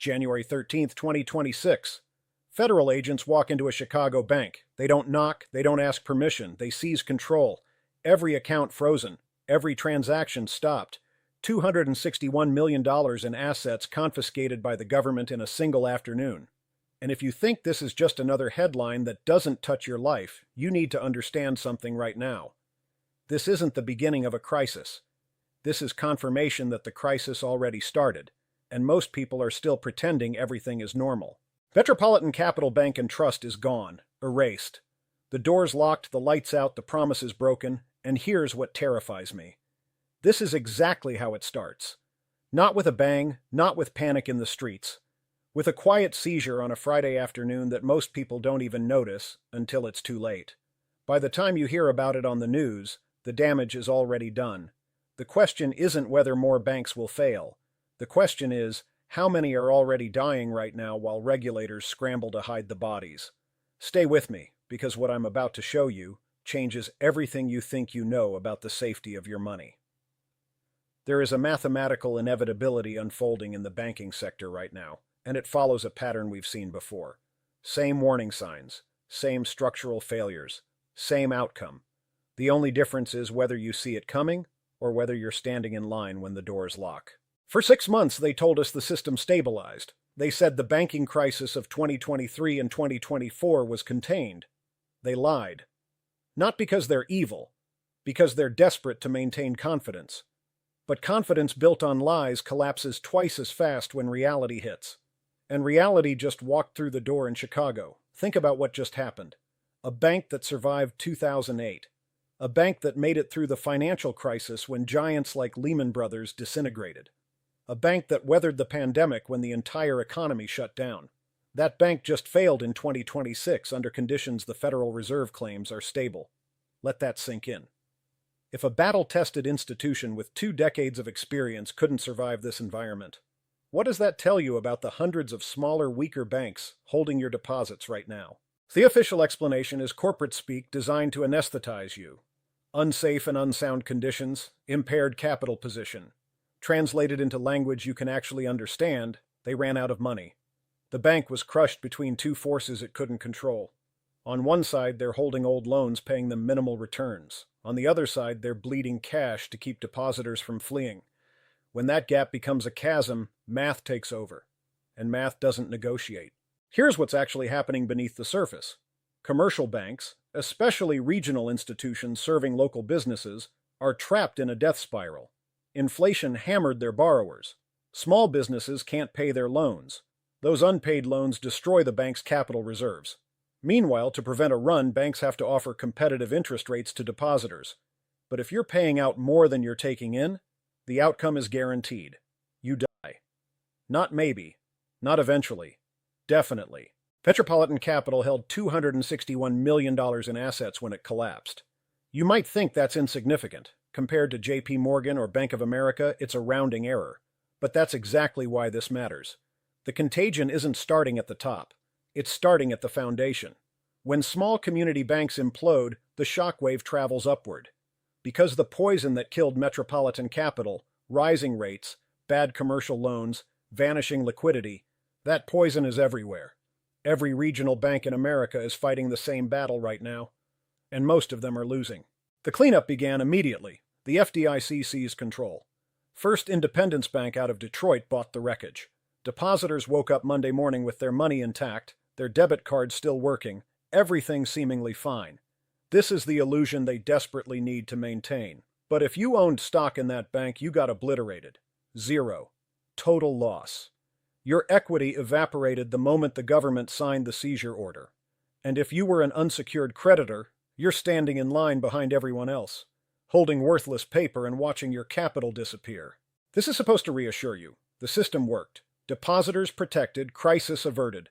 January 13th, 2026. Federal agents walk into a Chicago bank. They don't knock, they don't ask permission, they seize control. Every account frozen, every transaction stopped. $261 million in assets confiscated by the government in a single afternoon. And if you think this is just another headline that doesn't touch your life, you need to understand something right now. This isn't the beginning of a crisis. This is confirmation that the crisis already started, and most people are still pretending everything is normal. Metropolitan Capital Bank and Trust is gone, erased. The doors locked, the lights out, the promises broken, and here's what terrifies me. This is exactly how it starts. Not with a bang, not with panic in the streets. With a quiet seizure on a Friday afternoon that most people don't even notice until it's too late. By the time you hear about it on the news, the damage is already done. The question isn't whether more banks will fail. The question is, how many are already dying right now while regulators scramble to hide the bodies? Stay with me, because what I'm about to show you changes everything you think you know about the safety of your money. There is a mathematical inevitability unfolding in the banking sector right now, and it follows a pattern we've seen before. Same warning signs, same structural failures, same outcome. The only difference is whether you see it coming or whether you're standing in line when the doors lock. For 6 months, they told us the system stabilized. They said the banking crisis of 2023 and 2024 was contained. They lied. Not because they're evil, because they're desperate to maintain confidence. But confidence built on lies collapses twice as fast when reality hits. And reality just walked through the door in Chicago. Think about what just happened. A bank that survived 2008. A bank that made it through the financial crisis when giants like Lehman Brothers disintegrated. A bank that weathered the pandemic when the entire economy shut down. That bank just failed in 2026 under conditions the Federal Reserve claims are stable. Let that sink in. If a battle-tested institution with 2 decades of experience couldn't survive this environment, what does that tell you about the hundreds of smaller, weaker banks holding your deposits right now? The official explanation is corporate speak designed to anesthetize you. Unsafe and unsound conditions, impaired capital position. Translated into language you can actually understand, they ran out of money. The bank was crushed between 2 forces it couldn't control. On one side, they're holding old loans paying them minimal returns. On the other side, they're bleeding cash to keep depositors from fleeing. When that gap becomes a chasm, math takes over. And math doesn't negotiate. Here's what's actually happening beneath the surface. Commercial banks, especially regional institutions serving local businesses, are trapped in a death spiral. Inflation hammered their borrowers. Small businesses can't pay their loans. Those unpaid loans destroy the bank's capital reserves. Meanwhile, to prevent a run, banks have to offer competitive interest rates to depositors. But if you're paying out more than you're taking in, the outcome is guaranteed. You die. Not maybe. Not eventually. Definitely. Metropolitan Capital held $261 million in assets when it collapsed. You might think that's insignificant. Compared to JP Morgan or Bank of America, it's a rounding error. But that's exactly why this matters. The contagion isn't starting at the top. It's starting at the foundation. When small community banks implode, the shockwave travels upward. Because the poison that killed Metropolitan Capital, rising rates, bad commercial loans, vanishing liquidity, that poison is everywhere. Every regional bank in America is fighting the same battle right now, and most of them are losing. The cleanup began immediately. The FDIC seized control. First Independence Bank out of Detroit bought the wreckage. Depositors woke up Monday morning with their money intact, their debit cards still working, everything seemingly fine. This is the illusion they desperately need to maintain. But if you owned stock in that bank, you got obliterated. Zero. Total loss. Your equity evaporated the moment the government signed the seizure order. And if you were an unsecured creditor, you're standing in line behind everyone else, holding worthless paper and watching your capital disappear. This is supposed to reassure you. The system worked. Depositors protected, crisis averted.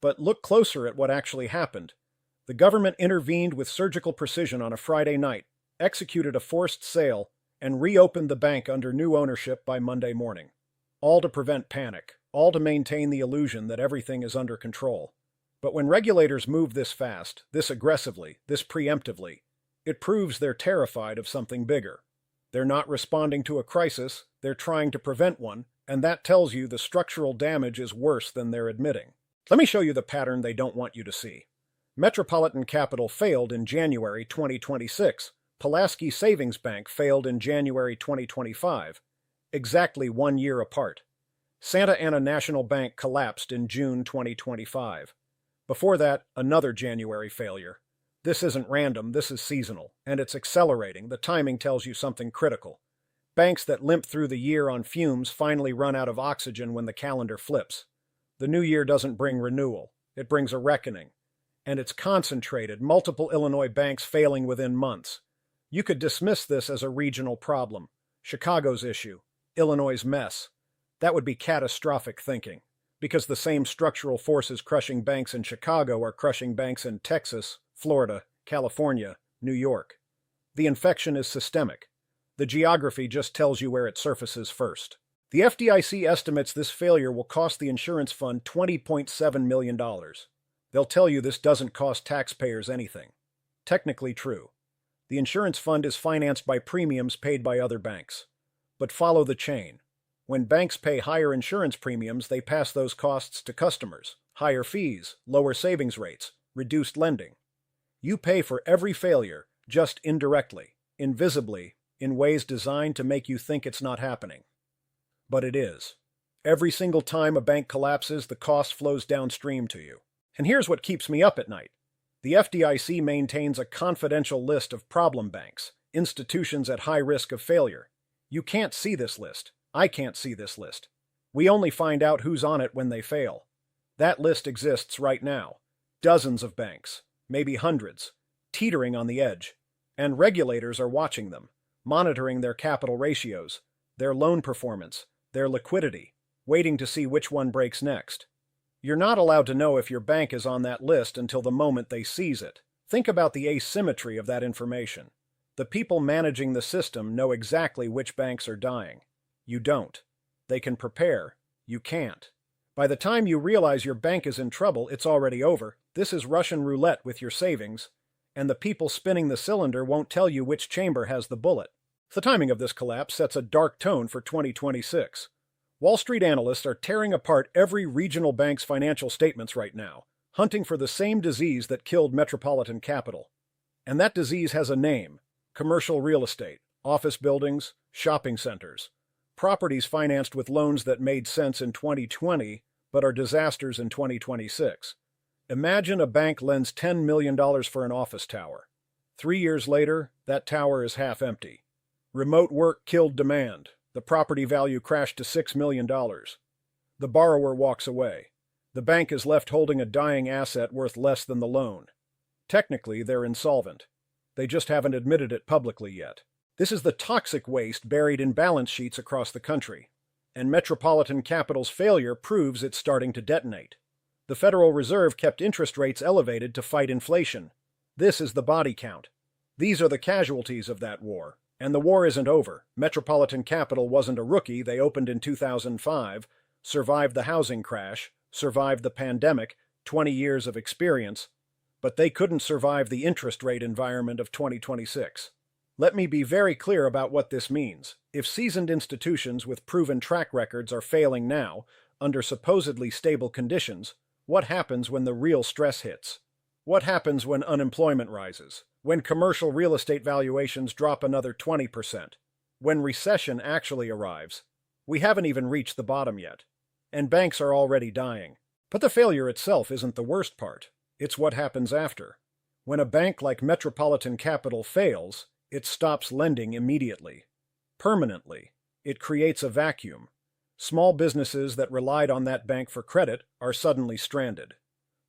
But look closer at what actually happened. The government intervened with surgical precision on a Friday night, executed a forced sale, and reopened the bank under new ownership by Monday morning. All to prevent panic, all to maintain the illusion that everything is under control. But when regulators move this fast, this aggressively, this preemptively, it proves they're terrified of something bigger. They're not responding to a crisis, they're trying to prevent one, And that tells you the structural damage is worse than they're admitting. Let me show you the pattern they don't want you to see. Metropolitan Capital failed in January 2026. Pulaski Savings Bank failed in January 2025, exactly 1 year apart. Santa Ana National Bank collapsed in June 2025. Before that, another January failure. This isn't random, this is seasonal, and it's accelerating. The timing tells you something critical. Banks that limp through the year on fumes finally run out of oxygen when the calendar flips. The new year doesn't bring renewal, it brings a reckoning. And it's concentrated, multiple Illinois banks failing within months. You could dismiss this as a regional problem, Chicago's issue, Illinois' mess. That would be catastrophic thinking, because the same structural forces crushing banks in Chicago are crushing banks in Texas, Florida, California, New York. The infection is systemic. The geography just tells you where it surfaces first. The FDIC estimates this failure will cost the insurance fund $20.7 million. They'll tell you this doesn't cost taxpayers anything. Technically true. The insurance fund is financed by premiums paid by other banks. But follow the chain. When banks pay higher insurance premiums, they pass those costs to customers. Higher fees, lower savings rates, reduced lending. You pay for every failure, just indirectly, invisibly, in ways designed to make you think it's not happening. But it is. Every single time a bank collapses, the cost flows downstream to you. And here's what keeps me up at night. The FDIC maintains a confidential list of problem banks, institutions at high risk of failure. You can't see this list. I can't see this list. We only find out who's on it when they fail. That list exists right now. Dozens of banks, maybe hundreds, teetering on the edge. And regulators are watching them, monitoring their capital ratios, their loan performance, their liquidity, waiting to see which one breaks next. You're not allowed to know if your bank is on that list until the moment they seize it. Think about the asymmetry of that information. The people managing the system know exactly which banks are dying. You don't. They can prepare. You can't. By the time you realize your bank is in trouble, it's already over. This is Russian roulette with your savings, and the people spinning the cylinder won't tell you which chamber has the bullet. The timing of this collapse sets a dark tone for 2026. Wall Street analysts are tearing apart every regional bank's financial statements right now, hunting for the same disease that killed Metropolitan Capital. And that disease has a name: commercial real estate, office buildings, shopping centers, properties financed with loans that made sense in 2020 but are disasters in 2026. Imagine a bank lends $10 million for an office tower. 3 years later, that tower is half empty. Remote work killed demand. The property value crashed to $6 million. The borrower walks away. The bank is left holding a dying asset worth less than the loan. Technically, they're insolvent. They just haven't admitted it publicly yet. This is the toxic waste buried in balance sheets across the country. And Metropolitan Capital's failure proves it's starting to detonate. The Federal Reserve kept interest rates elevated to fight inflation. This is the body count. These are the casualties of that war. And the war isn't over. Metropolitan Capital wasn't a rookie. They opened in 2005, survived the housing crash, survived the pandemic, 20 years of experience, but they couldn't survive the interest rate environment of 2026. Let me be very clear about what this means. If seasoned institutions with proven track records are failing now, under supposedly stable conditions, what happens when the real stress hits? What happens when unemployment rises? When commercial real estate valuations drop another 20%? When recession actually arrives? We haven't even reached the bottom yet. And banks are already dying. But the failure itself isn't the worst part. It's what happens after. When a bank like Metropolitan Capital fails, it stops lending immediately. Permanently. It creates a vacuum. Small businesses that relied on that bank for credit are suddenly stranded.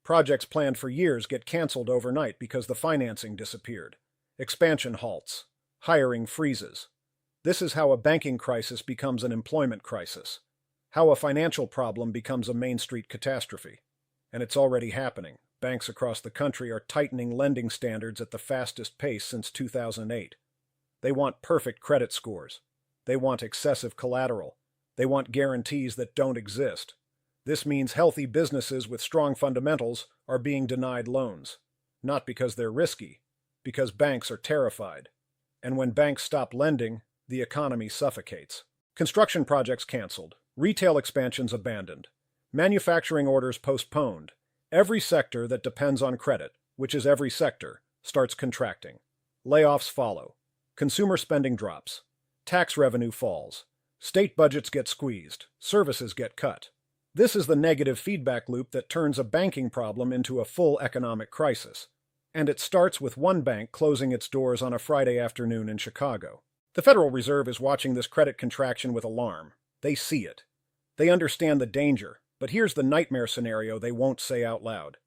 Projects planned for years get canceled overnight because the financing disappeared. Expansion halts. Hiring freezes. This is how a banking crisis becomes an employment crisis. How a financial problem becomes a Main Street catastrophe. And it's already happening. Banks across the country are tightening lending standards at the fastest pace since 2008. They want perfect credit scores. They want excessive collateral. They want guarantees that don't exist. This means healthy businesses with strong fundamentals are being denied loans. Not because they're risky, because banks are terrified. And when banks stop lending, the economy suffocates. Construction projects canceled. Retail expansions abandoned. Manufacturing orders postponed. Every sector that depends on credit, which is every sector, starts contracting. Layoffs follow. Consumer spending drops. Tax revenue falls. State budgets get squeezed. Services get cut. This is the negative feedback loop that turns a banking problem into a full economic crisis. And it starts with one bank closing its doors on a Friday afternoon in Chicago. The Federal Reserve is watching this credit contraction with alarm. They see it. They understand the danger, but here's the nightmare scenario they won't say out loud.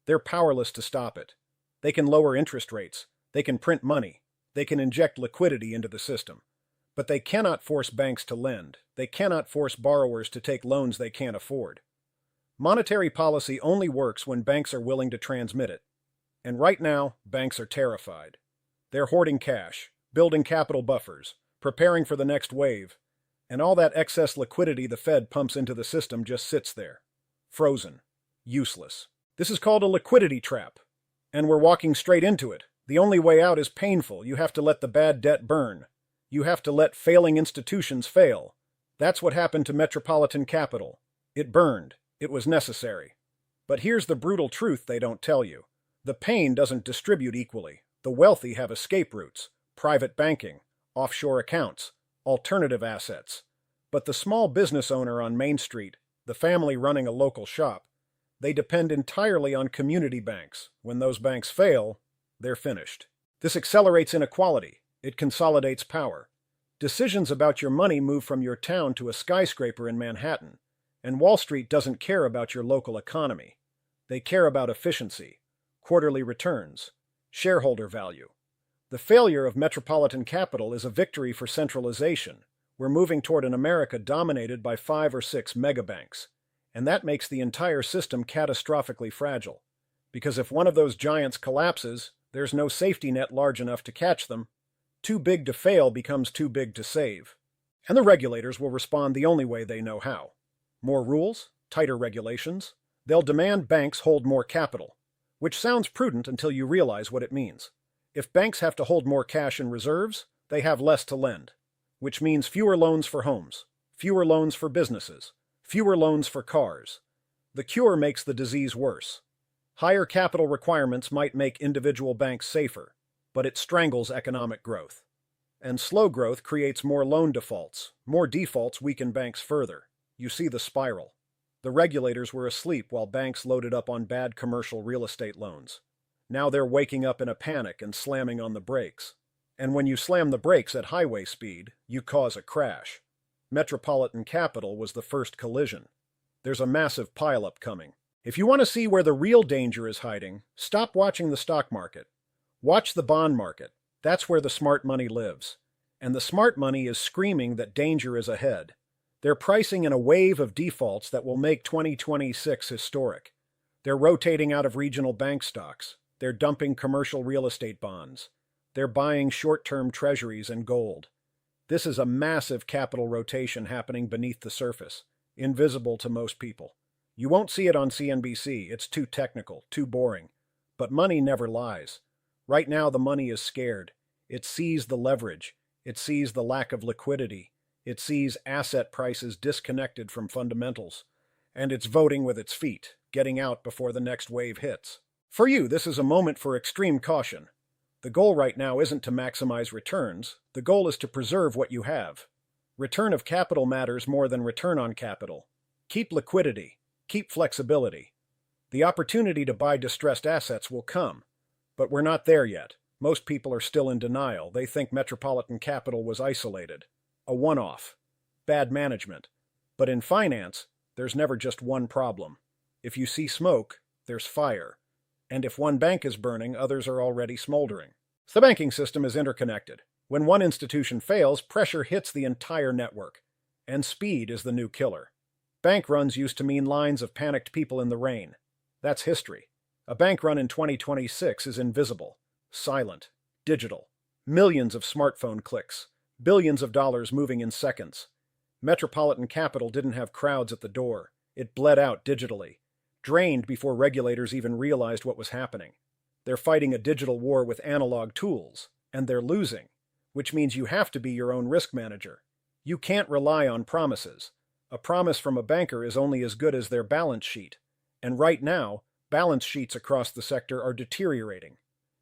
They're powerless to stop it. They can lower interest rates. They can print money. They can inject liquidity into the system. But they cannot force banks to lend. They cannot force borrowers to take loans they can't afford. Monetary policy only works when banks are willing to transmit it. And right now, banks are terrified. They're hoarding cash, building capital buffers, preparing for the next wave, and all that excess liquidity the Fed pumps into the system just sits there, frozen, useless. This is called a liquidity trap, and we're walking straight into it. The only way out is painful. You have to let the bad debt burn. You have to let failing institutions fail. That's what happened to Metropolitan Capital. It burned. It was necessary. But here's the brutal truth they don't tell you. The pain doesn't distribute equally. The wealthy have escape routes, private banking, offshore accounts, alternative assets. But the small business owner on Main Street, the family running a local shop, they depend entirely on community banks. When those banks fail, they're finished. This accelerates inequality. It consolidates power. Decisions about your money move from your town to a skyscraper in Manhattan, and Wall Street doesn't care about your local economy. They care about efficiency, quarterly returns, shareholder value. The failure of Metropolitan Capital is a victory for centralization. We're moving toward an America dominated by 5 or 6 megabanks, and that makes the entire system catastrophically fragile. Because if one of those giants collapses, there's no safety net large enough to catch them. Too big to fail becomes too big to save. And the regulators will respond the only way they know how. More rules, tighter regulations. They'll demand banks hold more capital, which sounds prudent until you realize what it means. If banks have to hold more cash in reserves, they have less to lend, which means fewer loans for homes, fewer loans for businesses, fewer loans for cars. The cure makes the disease worse. Higher capital requirements might make individual banks safer, but it strangles economic growth. And slow growth creates more loan defaults. More defaults weaken banks further. You see the spiral. The regulators were asleep while banks loaded up on bad commercial real estate loans. Now they're waking up in a panic and slamming on the brakes. And when you slam the brakes at highway speed, you cause a crash. Metropolitan Capital was the first collision. There's a massive pileup coming. If you want to see where the real danger is hiding, stop watching the stock market. Watch the bond market. That's where the smart money lives. And the smart money is screaming that danger is ahead. They're pricing in a wave of defaults that will make 2026 historic. They're rotating out of regional bank stocks. They're dumping commercial real estate bonds. They're buying short-term treasuries and gold. This is a massive capital rotation happening beneath the surface, invisible to most people. You won't see it on CNBC. It's too technical, too boring. But money never lies. Right now, the money is scared. It sees the leverage. It sees the lack of liquidity. It sees asset prices disconnected from fundamentals. And it's voting with its feet, getting out before the next wave hits. For you, this is a moment for extreme caution. The goal right now isn't to maximize returns. The goal is to preserve what you have. Return of capital matters more than return on capital. Keep liquidity. Keep flexibility. The opportunity to buy distressed assets will come. But we're not there yet. Most people are still in denial. They think Metropolitan Capital was isolated. A one-off. Bad management. But in finance, there's never just one problem. If you see smoke, there's fire. And if one bank is burning, others are already smoldering. The banking system is interconnected. When one institution fails, pressure hits the entire network. And speed is the new killer. Bank runs used to mean lines of panicked people in the rain. That's history. A bank run in 2026 is invisible, silent, digital. Millions of smartphone clicks, billions of dollars moving in seconds. Metropolitan Capital didn't have crowds at the door. It bled out digitally, drained before regulators even realized what was happening. They're fighting a digital war with analog tools, and they're losing, which means you have to be your own risk manager. You can't rely on promises. A promise from a banker is only as good as their balance sheet. And right now, balance sheets across the sector are deteriorating.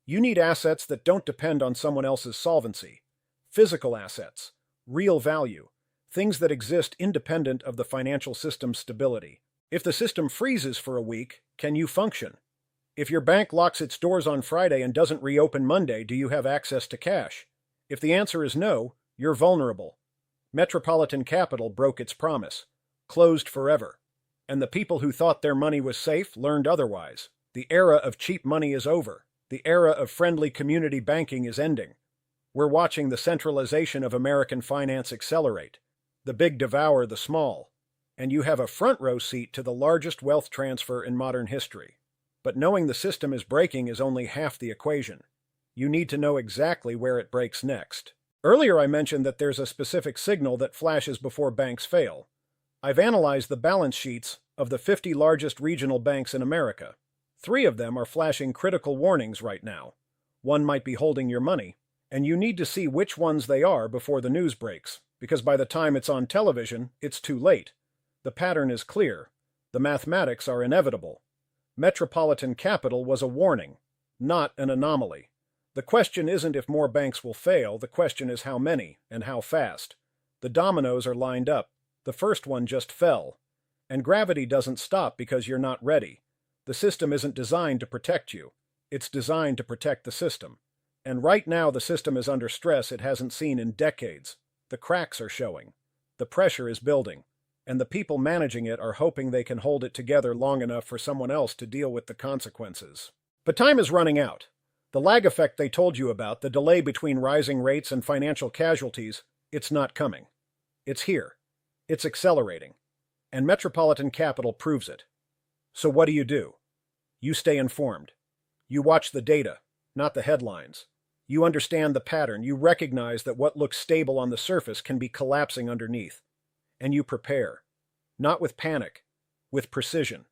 You need assets that don't depend on someone else's solvency. Physical assets, real value, things that exist independent of the financial system's stability. If the system freezes for a week, can you function? If your bank locks its doors on Friday and doesn't reopen Monday, do you have access to cash? If the answer is no, you're vulnerable. Metropolitan Capital broke its promise, closed forever. And the people who thought their money was safe learned otherwise. The era of cheap money is over. The era of friendly community banking is ending. We're watching the centralization of American finance accelerate. The big devour the small. And you have a front row seat to the largest wealth transfer in modern history. But knowing the system is breaking is only half the equation. You need to know exactly where it breaks next. Earlier I mentioned that there's a specific signal that flashes before banks fail. I've analyzed the balance sheets of the 50 largest regional banks in America. 3 of them are flashing critical warnings right now. One might be holding your money, and you need to see which ones they are before the news breaks, because by the time it's on television, it's too late. The pattern is clear. The mathematics are inevitable. Metropolitan Capital was a warning, not an anomaly. The question isn't if more banks will fail, the question is how many and how fast. The dominoes are lined up. The first one just fell. And gravity doesn't stop because you're not ready. The system isn't designed to protect you. It's designed to protect the system. And right now the system is under stress it hasn't seen in decades. The cracks are showing. The pressure is building. And the people managing it are hoping they can hold it together long enough for someone else to deal with the consequences. But time is running out. The lag effect they told you about, the delay between rising rates and financial casualties, it's not coming. It's here. It's accelerating. And Metropolitan Capital proves it. So what do? You stay informed. You watch the data, not the headlines. You understand the pattern. You recognize that what looks stable on the surface can be collapsing underneath. And you prepare. Not with panic, with precision.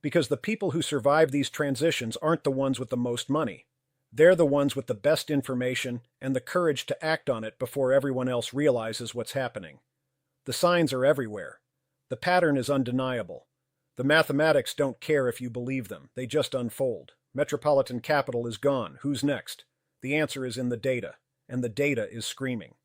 Because the people who survive these transitions aren't the ones with the most money. They're the ones with the best information and the courage to act on it before everyone else realizes what's happening. The signs are everywhere. The pattern is undeniable. The mathematics don't care if you believe them. They just unfold. Metropolitan Capital is gone. Who's next? The answer is in the data, and the data is screaming.